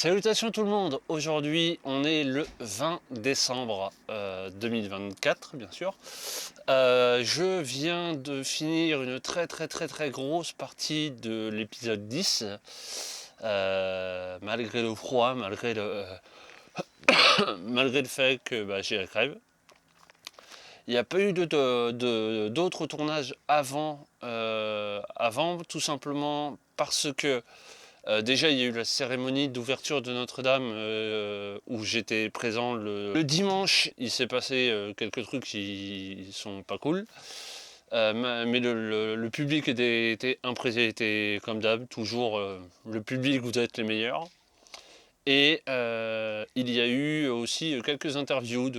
Salutations tout le monde, aujourd'hui on est le 20 décembre 2024 bien sûr. Je viens de finir une très grosse partie de l'épisode 10, malgré le froid, malgré le fait que j'ai la crève. Il n'y a pas eu d'autres tournages avant, tout simplement parce que déjà, il y a eu la cérémonie d'ouverture de Notre-Dame où j'étais présent le dimanche. Il s'est passé quelques trucs qui sont pas cool. Mais le public était comme d'hab, toujours le public, vous êtes les meilleurs. Et il y a eu aussi quelques interviews,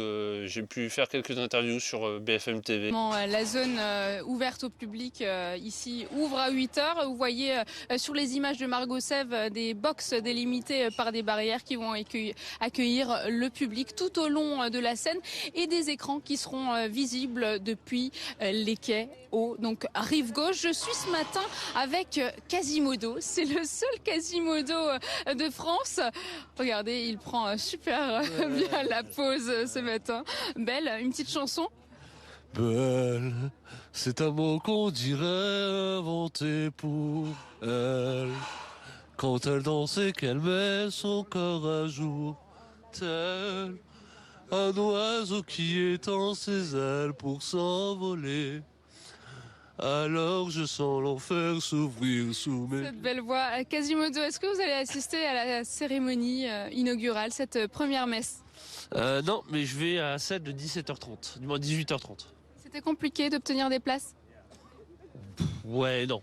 j'ai pu faire quelques interviews sur BFM TV. La zone ouverte au public ici ouvre à 8h. Vous voyez sur les images de Margot Sève des box délimitées par des barrières qui vont accueillir le public tout au long de la scène et des écrans qui seront visibles depuis les quais hauts, donc rive gauche. Je suis ce matin avec Quasimodo, c'est le seul Quasimodo de France. Regardez, il prend super bien la pose ce matin. Belle, une petite chanson. Belle, c'est un mot qu'on dirait inventé pour elle. Quand elle danse et qu'elle met son corps à jour, tel un oiseau qui étend ses ailes pour s'envoler. Alors je sens l'enfer s'ouvrir sous mes... Cette belle voix. Quasimodo, est-ce que vous allez assister à la cérémonie inaugurale, cette première messe? Non, mais je vais à celle de 17h30, du moins 18h30. C'était compliqué d'obtenir des places? Ouais, non.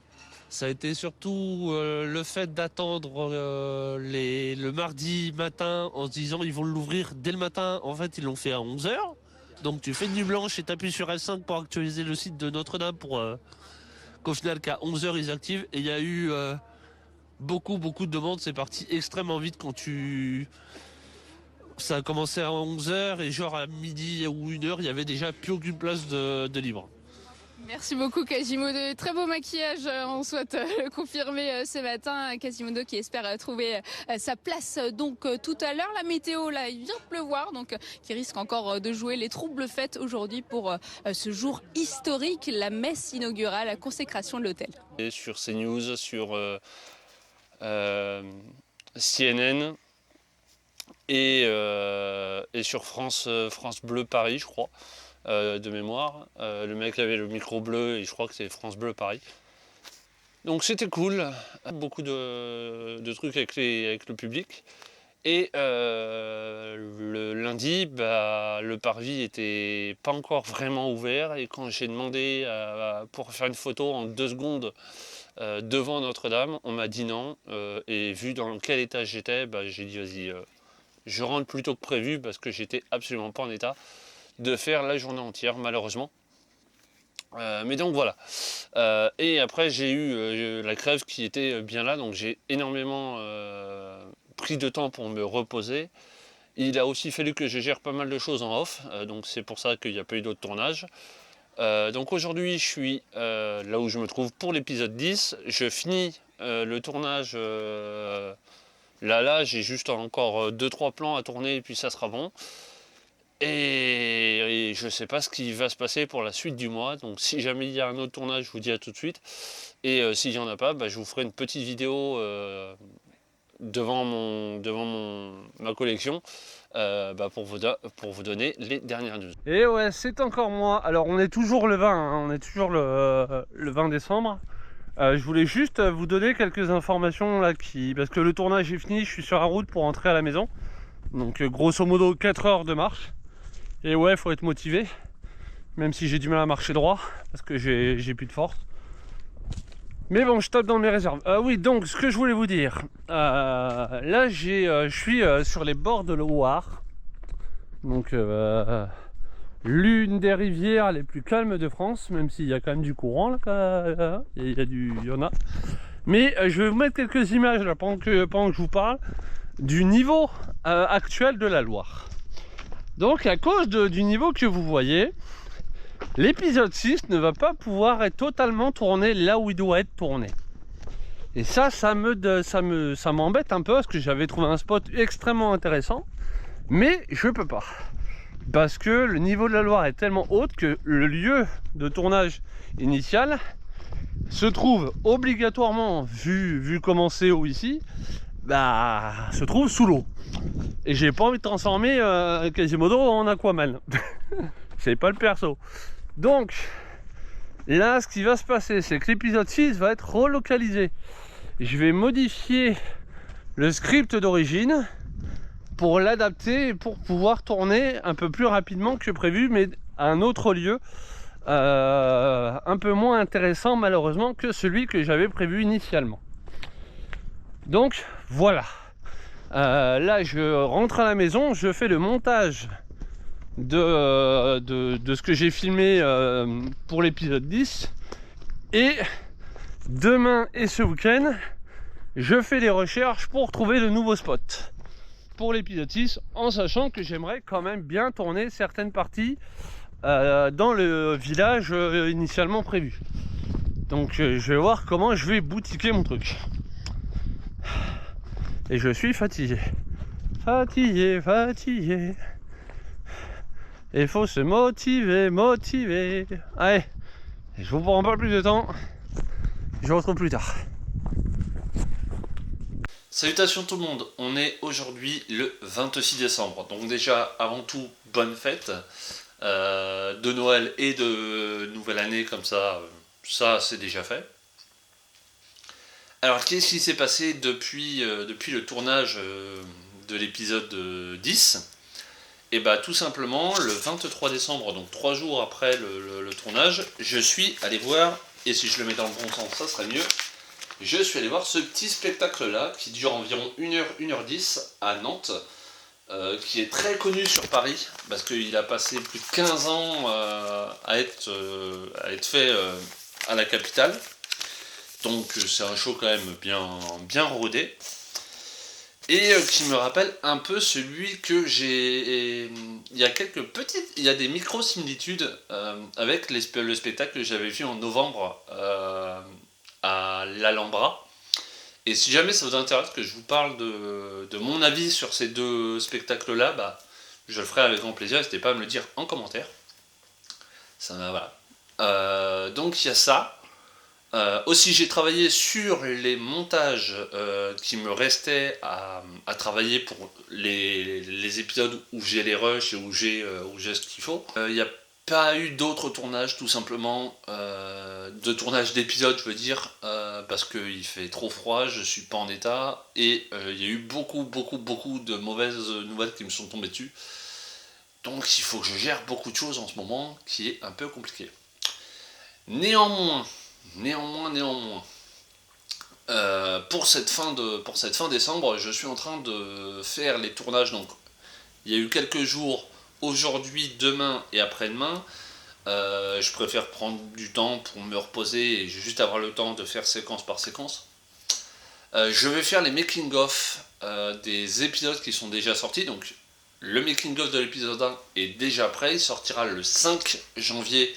Ça a été surtout le fait d'attendre le mardi matin en se disant ils vont l'ouvrir dès le matin. En fait, ils l'ont fait à 11h. Donc tu fais une nuit blanche et t'appuies sur L5 pour actualiser le site de Notre-Dame pour qu'au final qu'à 11h ils activent. Et il y a eu beaucoup de demandes. C'est parti extrêmement vite quand ça a commencé à 11h et genre à midi ou 1h, il y avait déjà plus aucune place de libre. Merci beaucoup Quasimodo, très beau maquillage, on souhaite le confirmer ce matin. Quasimodo qui espère trouver sa place donc tout à l'heure. La météo là, il vient de pleuvoir donc qui risque encore de jouer les troubles faits aujourd'hui pour ce jour historique, la messe inaugurale, la consécration de l'hôtel. Et sur CNews, sur CNN et sur France Bleu Paris je crois. De mémoire, le mec avait le micro bleu et je crois que c'est France Bleu Paris. Donc c'était cool, beaucoup de trucs avec le public. Et le lundi, le parvis était pas encore vraiment ouvert et quand j'ai demandé pour faire une photo en 2 secondes devant Notre-Dame, on m'a dit non. Et vu dans quel état j'étais, j'ai dit vas-y, je rentre plus tôt que prévu parce que j'étais absolument pas en état de faire la journée entière malheureusement. Mais donc voilà. Et après j'ai eu la crève qui était bien là, donc j'ai énormément pris de temps pour me reposer. Il a aussi fallu que je gère pas mal de choses en off, donc c'est pour ça qu'il n'y a pas eu d'autres tournages. Donc aujourd'hui je suis là où je me trouve pour l'épisode 10. Je finis le tournage. Là j'ai juste encore 2-3 plans à tourner et puis ça sera bon. Et je ne sais pas ce qui va se passer pour la suite du mois, donc si jamais il y a un autre tournage, je vous dis à tout de suite. Et s'il n'y en a pas, je vous ferai une petite vidéo devant ma collection pour vous donner les dernières news. Et ouais, c'est encore moi. Alors on est toujours le 20, hein, on est toujours le 20 décembre. Je voulais juste vous donner quelques informations là parce que le tournage est fini, je suis sur la route pour rentrer à la maison. Donc grosso modo 4 heures de marche. Et ouais, faut être motivé, même si j'ai du mal à marcher droit, parce que j'ai plus de force. Mais bon, je tape dans mes réserves. Oui, donc, ce que je voulais vous dire, là, je suis sur les bords de Loire. Donc, l'une des rivières les plus calmes de France, même s'il y a quand même du courant, là, il y en a. Mais je vais vous mettre quelques images, là, pendant que je vous parle, du niveau actuel de la Loire. Donc à cause du niveau que vous voyez, l'épisode 6 ne va pas pouvoir être totalement tourné là où il doit être tourné. Et ça m'embête un peu parce que j'avais trouvé un spot extrêmement intéressant, mais je peux pas. Parce que le niveau de la Loire est tellement haut que le lieu de tournage initial se trouve obligatoirement, vu comment c'est haut ici, se trouve sous l'eau. Et j'ai pas envie de transformer Quasimodo en Aquaman. C'est pas le perso. Donc, là, ce qui va se passer, c'est que l'épisode 6 va être relocalisé. Je vais modifier le script d'origine pour l'adapter et pour pouvoir tourner un peu plus rapidement que prévu, mais à un autre lieu, un peu moins intéressant malheureusement que celui que j'avais prévu initialement. Donc voilà. Là, je rentre à la maison, je fais le montage de ce que j'ai filmé pour l'épisode 10, et demain et ce week-end je fais des recherches pour trouver de nouveaux spots pour l'épisode 6, en sachant que j'aimerais quand même bien tourner certaines parties dans le village initialement prévu. Donc je vais voir comment je vais boutiquer mon truc. Et je suis fatigué. Fatigué. Il faut se motiver. Allez, je vous prends pas plus de temps. Je vous retrouve plus tard. Salutations tout le monde, on est aujourd'hui le 26 décembre. Donc déjà, avant tout, bonne fête de Noël et de Nouvelle Année, comme ça c'est déjà fait. Alors qu'est-ce qui s'est passé depuis le tournage de l'épisode 10 ? Et bah tout simplement, le 23 décembre, donc 3 jours après le tournage, je suis allé voir, et si je le mets dans le bon sens, ça serait mieux, je suis allé voir ce petit spectacle-là, qui dure environ 1h, 1h10 à Nantes, qui est très connu sur Paris, parce qu'il a passé plus de 15 ans à être fait à la capitale. Donc c'est un show quand même bien rodé. Et qui me rappelle un peu celui que j'ai... Il y a des micro-similitudes avec le spectacle que j'avais vu en novembre à l'Alhambra. Et si jamais ça vous intéresse que je vous parle de mon avis sur ces deux spectacles-là, je le ferai avec grand plaisir. N'hésitez pas à me le dire en commentaire. Voilà. Donc il y a ça. Aussi j'ai travaillé sur les montages qui me restaient à travailler pour les épisodes où j'ai les rushs et où j'ai ce qu'il faut. Il n'y a pas eu d'autres tournages tout simplement, de tournage d'épisodes je veux dire, parce qu'il fait trop froid, je suis pas en état, et il y a eu beaucoup de mauvaises nouvelles qui me sont tombées dessus. Donc il faut que je gère beaucoup de choses en ce moment, qui est un peu compliqué. Néanmoins, pour cette fin décembre, je suis en train de faire les tournages. Donc, il y a eu quelques jours, aujourd'hui, demain et après-demain. Je préfère prendre du temps pour me reposer et juste avoir le temps de faire séquence par séquence. Je vais faire les making-of des épisodes qui sont déjà sortis. Donc, le making-of de l'épisode 1 est déjà prêt. Il sortira le 5 janvier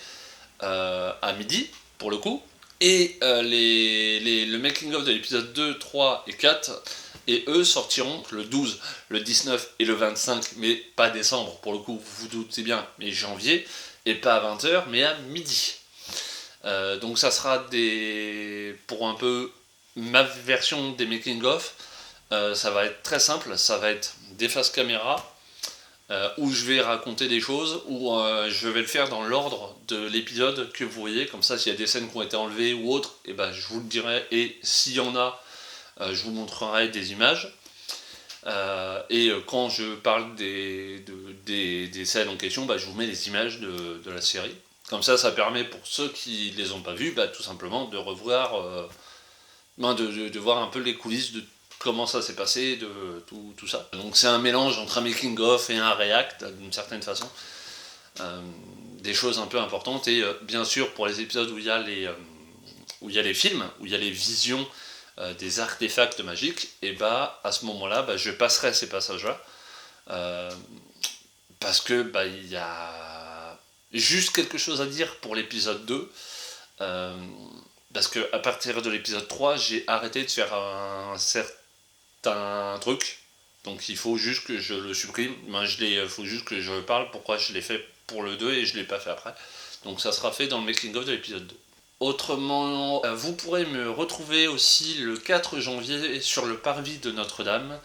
à midi, pour le coup. Et le making-of de l'épisode 2, 3 et 4, et eux sortiront le 12, le 19 et le 25, mais pas décembre, pour le coup, vous vous doutez bien, mais janvier, et pas à 20h, mais à midi. Donc ça sera pour un peu ma version des making-of, ça va être très simple, ça va être des faces caméra, où je vais raconter des choses, où je vais le faire dans l'ordre de l'épisode que vous voyez, comme ça s'il y a des scènes qui ont été enlevées ou autres, et je vous le dirai, et s'il y en a, je vous montrerai des images. Et quand je parle des scènes en question, je vous mets les images de la série. Comme ça permet pour ceux qui les ont pas vues, tout simplement de revoir, de voir un peu les coulisses de comment ça s'est passé, de tout ça. Donc c'est un mélange entre un making-of et un react, d'une certaine façon. Des choses un peu importantes, et bien sûr pour les épisodes où il y a les films, où il y a les visions des artefacts magiques, et à ce moment-là, je passerai ces passages-là. Parce que il y a juste quelque chose à dire pour l'épisode 2. Parce que à partir de l'épisode 3, j'ai arrêté de faire un certain truc. Donc il faut juste que je le supprime. Il faut juste que je parle pourquoi je l'ai fait pour le 2 et je ne l'ai pas fait après. Donc ça sera fait dans le making-of de l'épisode 2. Autrement, vous pourrez me retrouver aussi le 4 janvier sur le parvis de Notre-Dame.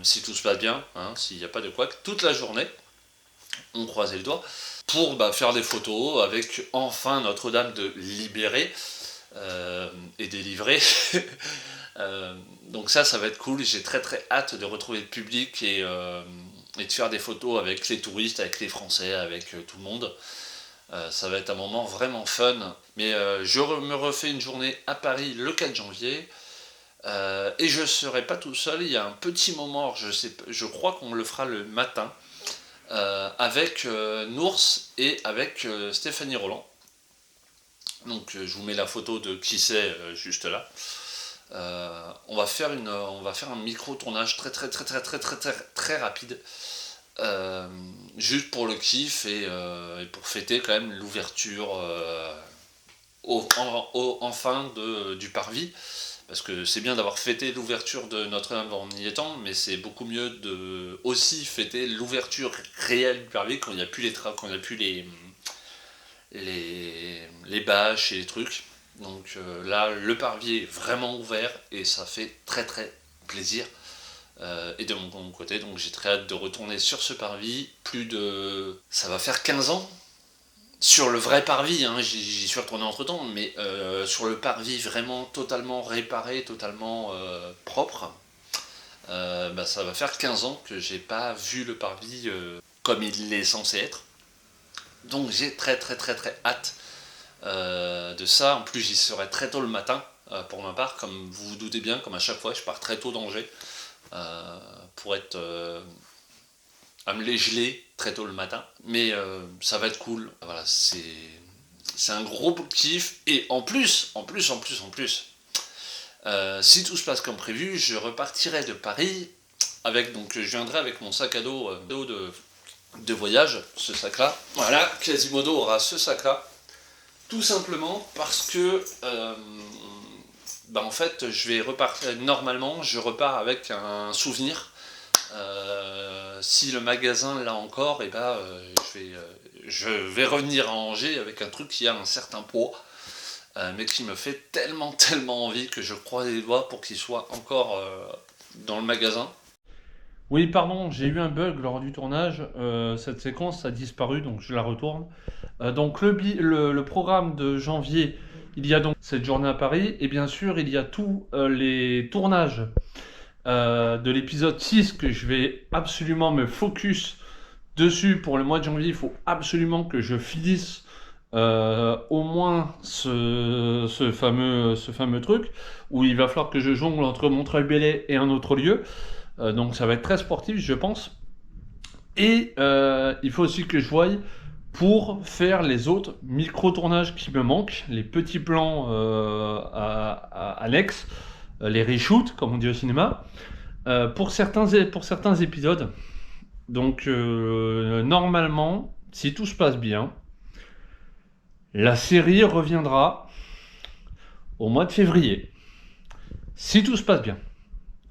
Si tout se passe bien, hein, s'il n'y a pas de couac, toute la journée. On croisait le doigt. Pour faire des photos avec enfin Notre-Dame de libérer et délivrer. Donc ça va être cool. J'ai très très hâte de retrouver le public et de faire des photos avec les touristes, avec les Français, avec tout le monde. Ça va être un moment vraiment fun. Mais je me refais une journée à Paris le 4 janvier. Et je ne serai pas tout seul. Il y a un petit moment, je crois qu'on le fera le matin, avec Nours et avec Stéphanie Roland. Donc je vous mets la photo de qui c'est juste là. On va faire un micro tournage très rapide, juste pour le kiff et pour fêter quand même l'ouverture enfin du parvis, parce que c'est bien d'avoir fêté l'ouverture de Notre-Dame en y étant, mais c'est beaucoup mieux de aussi fêter l'ouverture réelle du parvis quand il n'y a plus les bâches et les trucs. Donc là, le parvis est vraiment ouvert et ça fait très très plaisir. Et de mon côté, donc j'ai très hâte de retourner sur ce parvis. Ça va faire 15 ans sur le vrai parvis, hein, j'y suis retourné entre temps, mais sur le parvis vraiment totalement réparé, totalement propre, ça va faire 15 ans que j'ai pas vu le parvis comme il est censé être. Donc j'ai très hâte de ça. En plus j'y serai très tôt le matin pour ma part, comme vous vous doutez bien, comme à chaque fois je pars très tôt d'Angers pour être à me les geler très tôt le matin. Mais ça va être cool. Voilà, c'est un gros kiff. Et en plus, si tout se passe comme prévu, je repartirai de Paris je viendrai avec mon sac à dos de voyage, ce sac-là. Voilà, Quasimodo aura ce sac-là. Tout simplement parce que en fait, je vais repartir. Normalement, je repars avec un souvenir. Si le magasin l'a encore, je vais revenir à Angers avec un truc qui a un certain poids, mais qui me fait tellement envie que je croise les doigts pour qu'il soit encore dans le magasin. Oui, pardon, j'ai eu un bug lors du tournage. Cette séquence a disparu, donc je la retourne. Donc le programme de janvier, il y a donc cette journée à Paris, et bien sûr, il y a tous les tournages de l'épisode 6 que je vais absolument me focus dessus pour le mois de janvier. Il faut absolument que je finisse au moins ce fameux truc où il va falloir que je jongle entre Montreuil-Bellay et un autre lieu. Donc ça va être très sportif, je pense. Et il faut aussi que je voie pour faire les autres micro-tournages qui me manquent, les petits plans à Alex, les reshoots, comme on dit au cinéma, pour certains épisodes. Donc normalement, si tout se passe bien, la série reviendra au mois de février. Si tout se passe bien.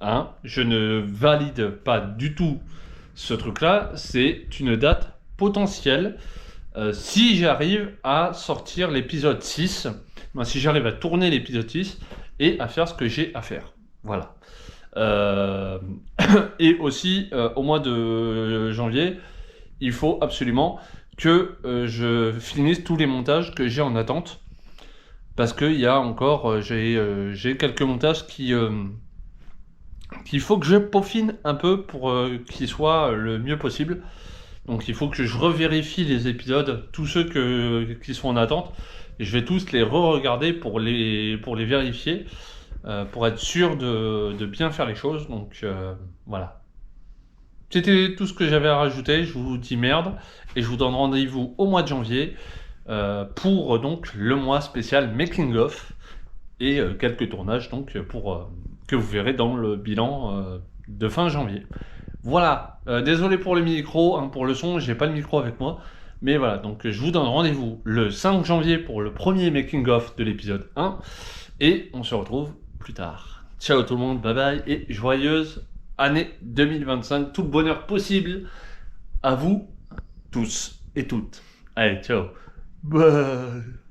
Hein, je ne valide pas du tout ce truc-là, c'est une date potentielle. Si j'arrive à sortir l'épisode 6, si j'arrive à tourner l'épisode 6 et à faire ce que j'ai à faire. Voilà. Et aussi, au mois de janvier, il faut absolument que je finisse tous les montages que j'ai en attente. Parce qu'il y a encore, j'ai quelques montages qu'il faut que je peaufine un peu pour qu'ils soient le mieux possible. Donc il faut que je revérifie les épisodes, tous ceux qui sont en attente, et je vais tous les re-regarder pour les vérifier, pour être sûr de bien faire les choses. Donc voilà. C'était tout ce que j'avais à rajouter. Je vous dis merde, et je vous donne rendez-vous au mois de janvier pour donc le mois spécial Making of et quelques tournages donc que vous verrez dans le bilan de fin janvier. Voilà, désolé pour le micro, hein, pour le son, j'ai pas le micro avec moi, Mais voilà, donc je vous donne rendez-vous le 5 janvier pour le premier making-of de l'épisode 1. Et on se retrouve plus tard. Ciao tout le monde, bye bye et joyeuse année 2025. Tout le bonheur possible à vous tous et toutes. Allez, ciao. Bye.